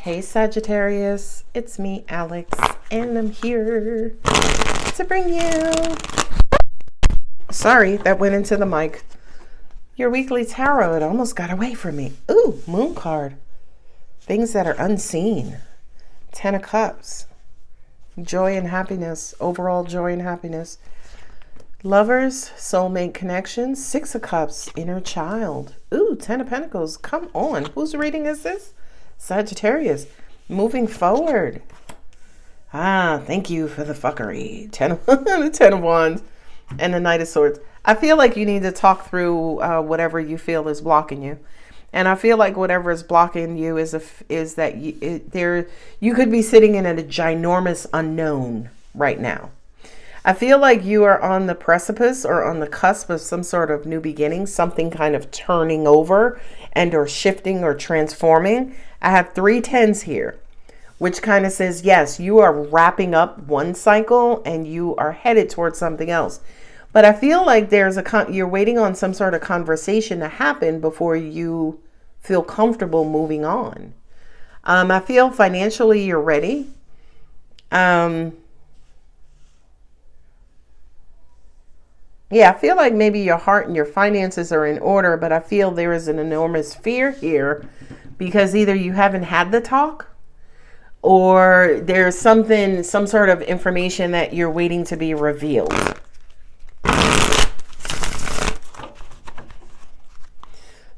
Hey Sagittarius, it's me, Alex, and I'm here to bring you, sorry, that went into the mic, your weekly tarot. It almost got away from me. Ooh, moon card. Things that are unseen. 10 of Cups. Joy and happiness, overall joy and happiness. Lovers, soulmate connections. 6 of Cups, inner child. Ooh, 10 of Pentacles. Come on. Whose reading is this? Sagittarius. Moving forward. Thank you for the fuckery. 10 of Wands and the Knight of Swords. I feel like you need to talk through whatever you feel is blocking you. And I feel like whatever is blocking you is that you could be sitting in a ginormous unknown right now. I feel like you are on the precipice or on the cusp of some sort of new beginning, something kind of turning over and or shifting or transforming. I have 3 tens here, which kind of says, yes, you are wrapping up one cycle and you are headed towards something else. But I feel like you're waiting on some sort of conversation to happen before you feel comfortable moving on. I feel financially you're ready. Yeah, I feel like maybe your heart and your finances are in order, but I feel there is an enormous fear here because either you haven't had the talk or there's some sort of information that you're waiting to be revealed.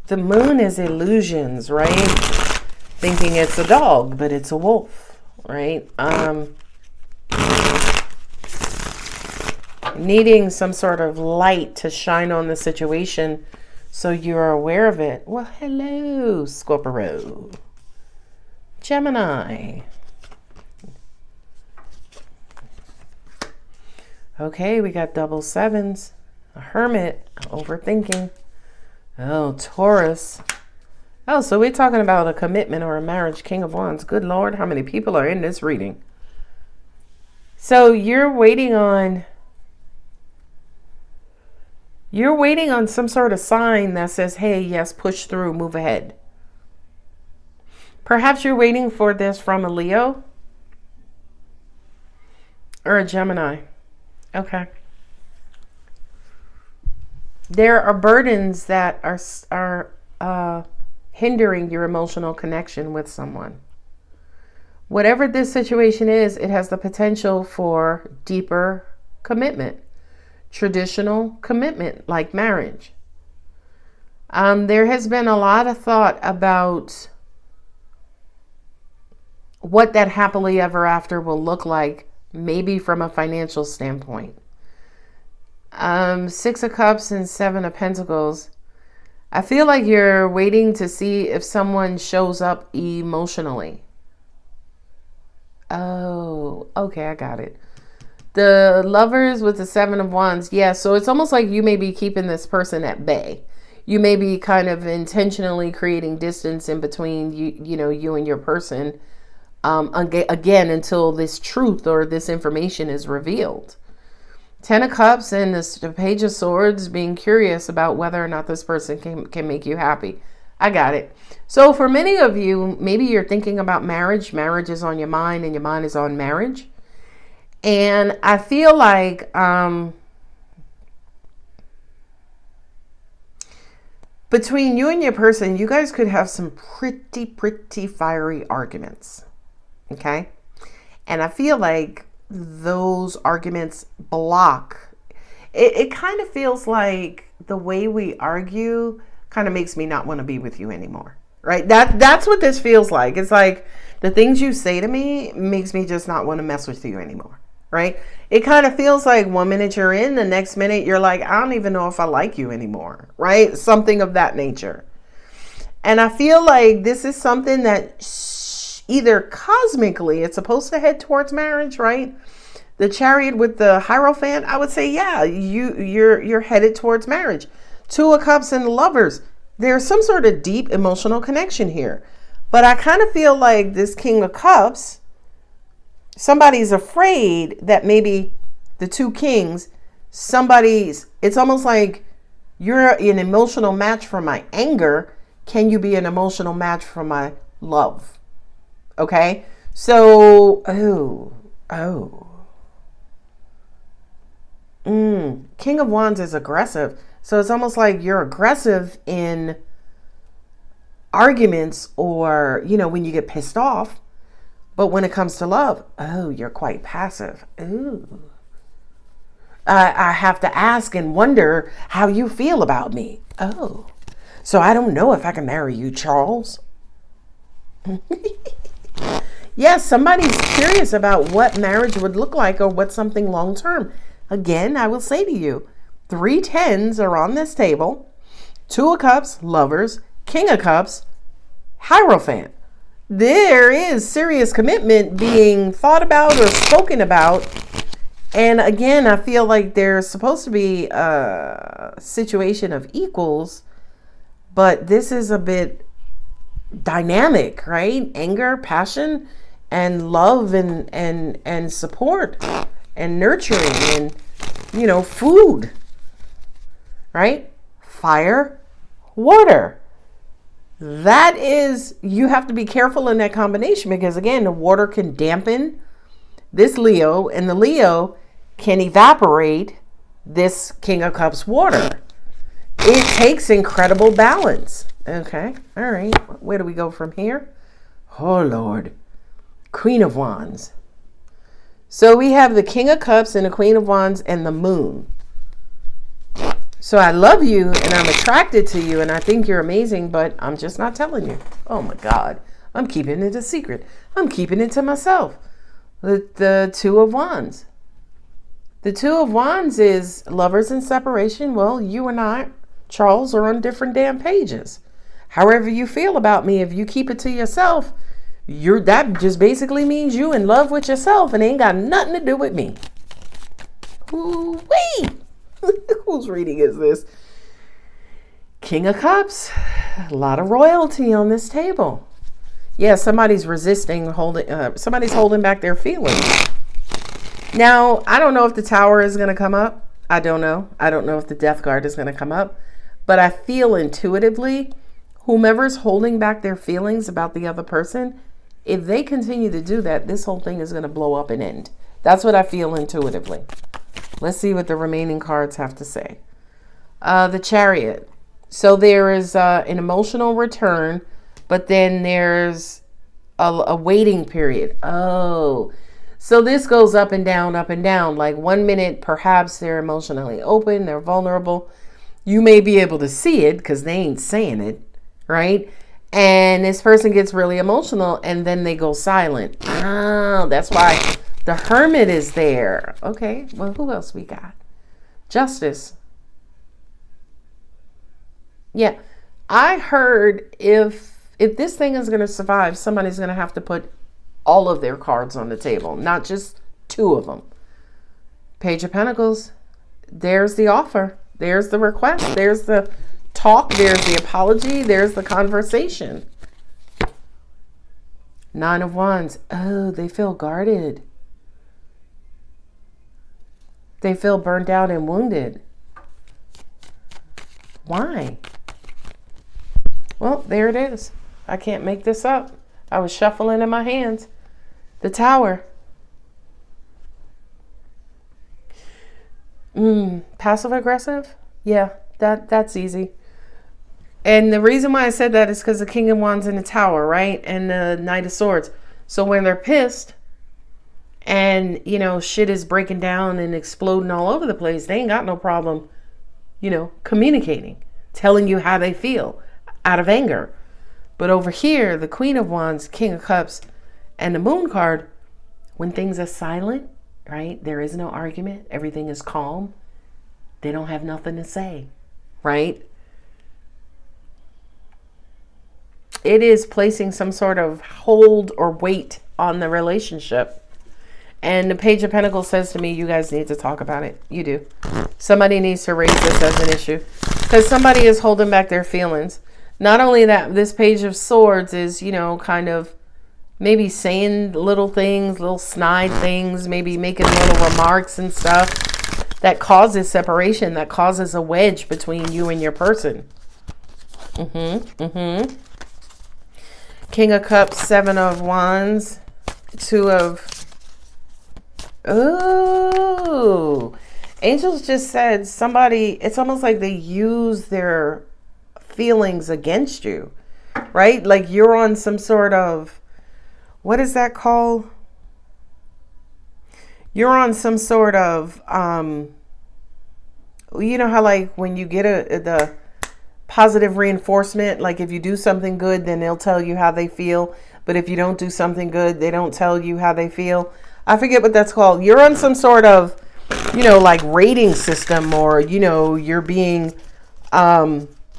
The moon is illusions, right? Thinking it's a dog, but it's a wolf, right? Needing some sort of light to shine on the situation so you're aware of it. Well, hello, Scorpio. Gemini. Okay, we got double sevens. A hermit. Overthinking. Oh, Taurus. Oh, so we're talking about a commitment or a marriage. King of Wands. Good Lord, how many people are in this reading? So you're waiting on some sort of sign that says, hey, yes, push through, move ahead. Perhaps you're waiting for this from a Leo or a Gemini. Okay. There are burdens that are hindering your emotional connection with someone. Whatever this situation is, it has the potential for deeper commitment. Traditional commitment like marriage. There has been a lot of thought about what that happily ever after will look like, maybe from a financial standpoint. 6 of Cups and 7 of Pentacles. I feel like you're waiting to see if someone shows up emotionally. Oh, okay, I got it. The Lovers with the 7 of Wands. Yeah, so it's almost like you may be keeping this person at bay. You may be kind of intentionally creating distance in between you and your person. Again, until this truth or this information is revealed. 10 of Cups and the Page of Swords, being curious about whether or not this person can make you happy. I got it. So for many of you, maybe you're thinking about marriage. Marriage is on your mind and your mind is on marriage. And I feel like between you and your person, you guys could have some pretty fiery arguments. Okay? And I feel like those arguments block. It kind of feels like the way we argue kind of makes me not want to be with you anymore. Right? That's what this feels like. It's like the things you say to me makes me just not want to mess with you anymore. Right? It kind of feels like 1 minute you're in, the next minute you're like, I don't even know if I like you anymore. Right? Something of that nature. And I feel like this is something that either cosmically it's supposed to head towards marriage, right? The Chariot with the Hierophant, I would say, yeah, you're headed towards marriage. 2 of Cups and the Lovers. There's some sort of deep emotional connection here. But I kind of feel like this King of Cups, somebody's afraid that maybe the 2 kings, it's almost like you're an emotional match for my anger. Can you be an emotional match for my love? Okay. So, King of Wands is aggressive. So it's almost like you're aggressive in arguments or, when you get pissed off. But when it comes to love, you're quite passive. Ooh. I have to ask and wonder how you feel about me. Oh. So I don't know if I can marry you, Charles. Yes, somebody's curious about what marriage would look like or what something long term. Again, I will say to you, 3 10s are on this table. 2 of Cups, Lovers, King of Cups, Hierophant. There is serious commitment being thought about or spoken about. And again, I feel like there's supposed to be a situation of equals, but this is a bit dynamic, right? Anger, passion, and love and support and nurturing and, food, right? Fire, water. That is, you have to be careful in that combination because, again, the water can dampen this Leo, and the Leo can evaporate this King of Cups water. It takes incredible balance. Okay. All right. Where do we go from here? Oh, Lord. Queen of Wands. So we have the King of Cups and the Queen of Wands and the Moon. So I love you and I'm attracted to you and I think you're amazing, but I'm just not telling you. Oh my God. I'm keeping it a secret. I'm keeping it to myself. The Two of Wands. The Two of Wands is lovers in separation. Well, you and I, Charles, are on different damn pages. However you feel about me, if you keep it to yourself, that just basically means you in love with yourself and ain't got nothing to do with me. Ooh-wee. Whose reading is this? King of Cups. A lot of royalty on this table. Yeah, somebody's resisting, somebody's holding back their feelings. Now, I don't know if the Tower is going to come up. I don't know. I don't know if the Death Card is going to come up. But I feel intuitively, whomever's holding back their feelings about the other person, if they continue to do that, this whole thing is going to blow up and end. That's what I feel intuitively. Let's see what the remaining cards have to say. The Chariot. So there is an emotional return, but then there's a waiting period. Oh, so this goes up and down, up and down. Like 1 minute, perhaps they're emotionally open, they're vulnerable. You may be able to see it because they ain't saying it, right? And this person gets really emotional and then they go silent. Ah, that's why the Hermit is there. Okay, well, who else we got? Justice. Yeah, I heard if this thing is going to survive, somebody's going to have to put all of their cards on the table, not just 2 of them. Page of Pentacles. There's the offer. There's the request. There's the talk. There's the apology. There's the conversation. 9 of Wands. Oh, they feel guarded. They feel burnt out and wounded. Why? Well, there it is. I can't make this up. I was shuffling in my hands. The Tower. Passive aggressive? Yeah, that's easy. And the reason why I said that is because the King of Wands in the Tower, right? And the Knight of Swords. So when they're pissed and, shit is breaking down and exploding all over the place, they ain't got no problem, communicating, telling you how they feel out of anger. But over here, the Queen of Wands, King of Cups, and the Moon card, when things are silent, right? There is no argument. Everything is calm. They don't have nothing to say, right? It is placing some sort of hold or weight on the relationship. And the Page of Pentacles says to me, you guys need to talk about it. You do. Somebody needs to raise this as an issue because somebody is holding back their feelings. Not only that, this Page of Swords is, kind of maybe saying little things, little snide things, maybe making little remarks and stuff that causes separation, that causes a wedge between you and your person. King of Cups, Seven of Wands, Two of... Ooh. Angels just said somebody, it's almost like they use their feelings against you, right? Like you're on some sort of, what is that called? You're on some sort of, you know how like when you get the positive reinforcement, like if you do something good, then they'll tell you how they feel. But if you don't do something good, they don't tell you how they feel. I forget what that's called. You're on some sort of, you know, like rating system, or, you know, you're being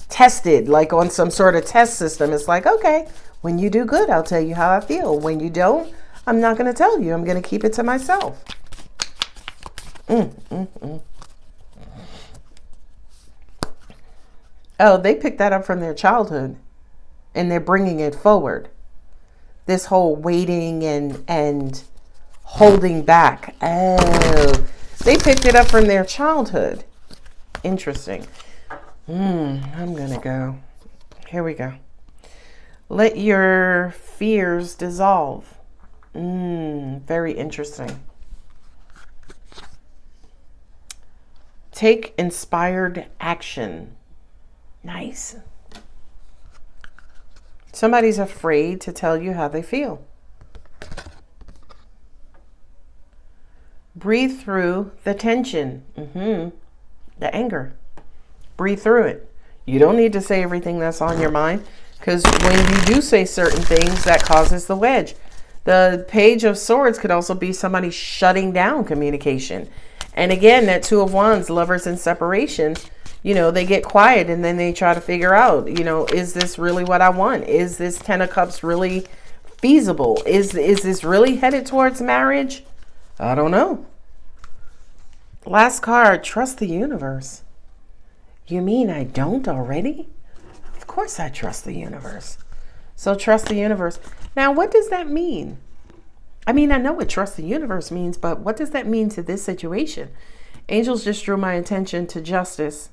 tested, like on some sort of test system. It's like, okay, when you do good, I'll tell you how I feel. When you don't, I'm not going to tell you. I'm going to keep it to myself. Oh, they picked that up from their childhood and they're bringing it forward. This whole waiting and holding back. Oh, they picked it up from their childhood. Interesting. I'm going to go. Here we go. Let your fears dissolve. Very interesting. Take inspired action. Nice. Somebody's afraid to tell you how they feel. Breathe through the tension. The anger. Breathe through it. You don't need to say everything that's on your mind, because when you do say certain things, that causes the wedge. The Page of Swords could also be somebody shutting down communication. And again, that Two of Wands, lovers in separation, you know, they get quiet and then they try to figure out, you know, is this really what I want? Is this Ten of Cups really feasible? Is this really headed towards marriage? I don't know. Last card, trust the universe. You mean I don't already? Of course I trust the universe. So trust the universe. Now, what does that mean? I mean, I know what trust the universe means, but what does that mean to this situation? Angels just drew my attention to justice.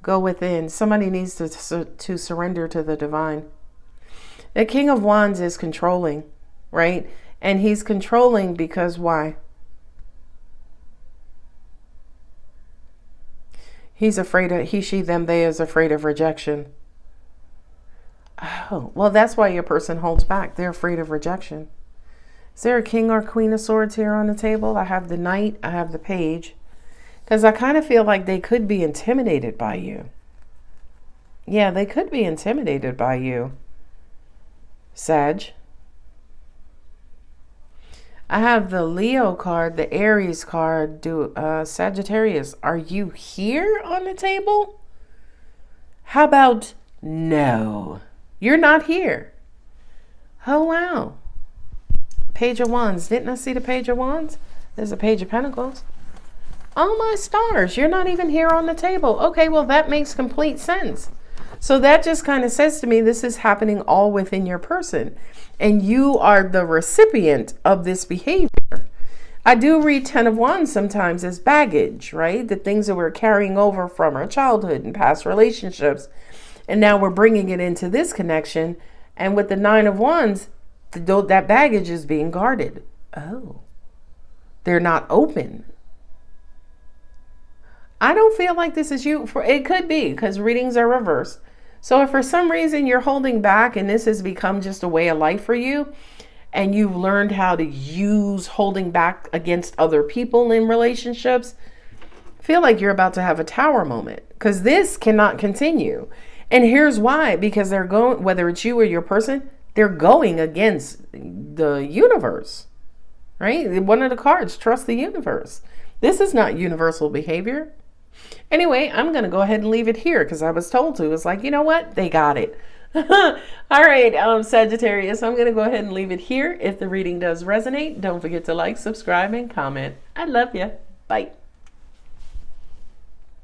Go within. Somebody needs to surrender to the divine. The King of Wands is controlling, right? And he's controlling because why? He's afraid of, he, she, them, they is afraid of rejection. Oh, well, that's why your person holds back. They're afraid of rejection. Is there a King or Queen of Swords here on the table? I have the Knight. I have the Page. Because I kind of feel like they could be intimidated by you. Yeah, they could be intimidated by you. Sag. I have the Leo card, the Aries card. Sagittarius, are you here on the table? How about no? You're not here. Oh, wow. Page of Wands. Didn't I see the Page of Wands? There's a Page of Pentacles. Oh my stars, you're not even here on the table. Okay, well, that makes complete sense. So that just kind of says to me, this is happening all within your person. And you are the recipient of this behavior. I do read Ten of Wands sometimes as baggage, right? The things that we're carrying over from our childhood and past relationships. And now we're bringing it into this connection. And with the Nine of Wands, that baggage is being guarded. Oh, they're not open. I don't feel like this is you. It could be because readings are reversed. So if for some reason you're holding back and this has become just a way of life for you, and you've learned how to use holding back against other people in relationships, I feel like you're about to have a tower moment, because this cannot continue. And here's why, because they're going, whether it's you or your person, they're going against the universe, right? One of the cards, trust the universe. This is not universal behavior. Anyway, I'm going to go ahead and leave it here because I was told to. It's like, you know what? They got it. All right, Sagittarius, I'm going to go ahead and leave it here. If the reading does resonate, don't forget to like, subscribe, and comment. I love you. Bye.